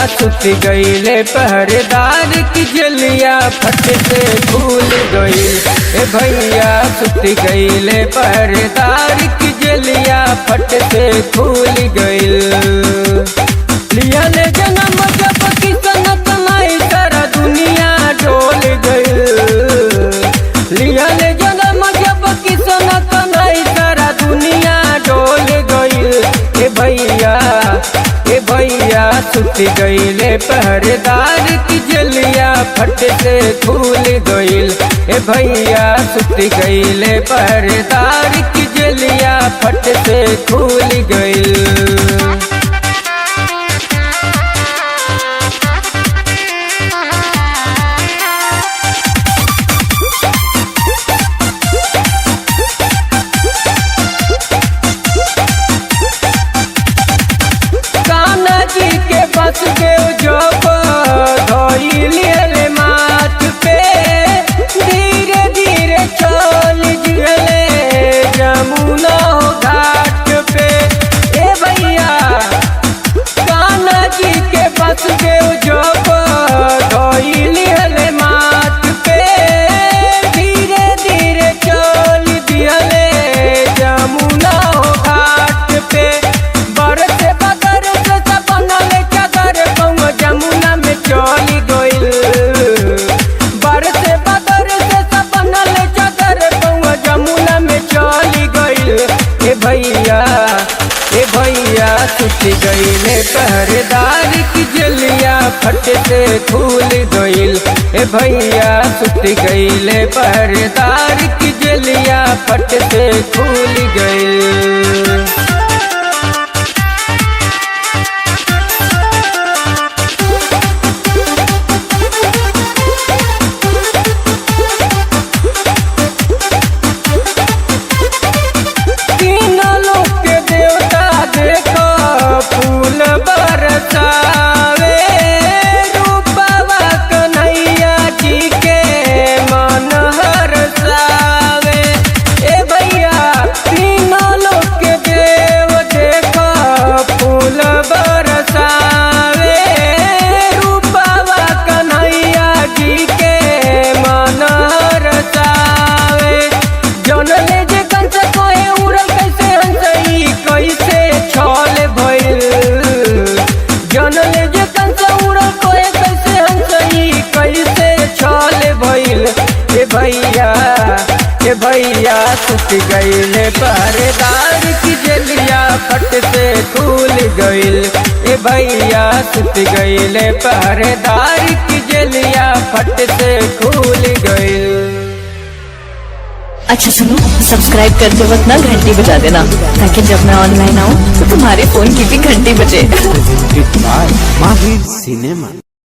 सुत गईले पहरेदार की जलिया फट से खुल गई। ए भैया सुत गईले पहरेदार की जलिया फट से खुल गई। लिया ले जन्म जब किस्मत में सारा दुनिया डोल गई। लिया ले जन्म जब किस्मत में सारा दुनिया डोल गई। ए भैया सुत गईले पहरेदार की जलिया फट से खुल गईल। ए भैया सुत गईले पहरेदार की जलिया फट से खुल गईल। के बस के जब धोइले माथ पे धीरे धीरे चल जिले जमुना घाट पे। ए भैया कान्हा जी के बस के जब धोइले माथ पे धीरे धीरे चल दिले जमुना घाट पे। बरसे बगर से बनल चादर कौआ जमुना में चली गईल। बरसे बगर से बनल चादर कौआ जमुना में चली गईल। ए भैया सुत गईले पहरेदार की जलिया फट से खुल गईल। ए भैया सुत गईले पहरेदार की जलिया फट से खुल गईल। फूल बरसावे रूपवा कन्हैया जी के मन हरसावे। ए भैया तीनों लोग के देव देखो फूल बरसावे रूपवा कन्हैया जी के मन हरसावे। जौन ले जे कंस कोहे उड़ल कैसे हंसई कैसे छल भइल। जौन ले जे कंस उड़ल कोहे कैसे हंसई कैसे छल भइल। ए भैया सुत गईले पहरेदार की जलिया फट से खुल गईल। ए भैया सुत गईले पहरेदार की जलिया फट से खुल गईल। अच्छा सुनो, सब्सक्राइब करते वक्त ना घंटी बजा देना ताकि जब मैं ऑनलाइन आऊँ तो तुम्हारे फोन की भी घंटी बजे। माहिर सिनेमा।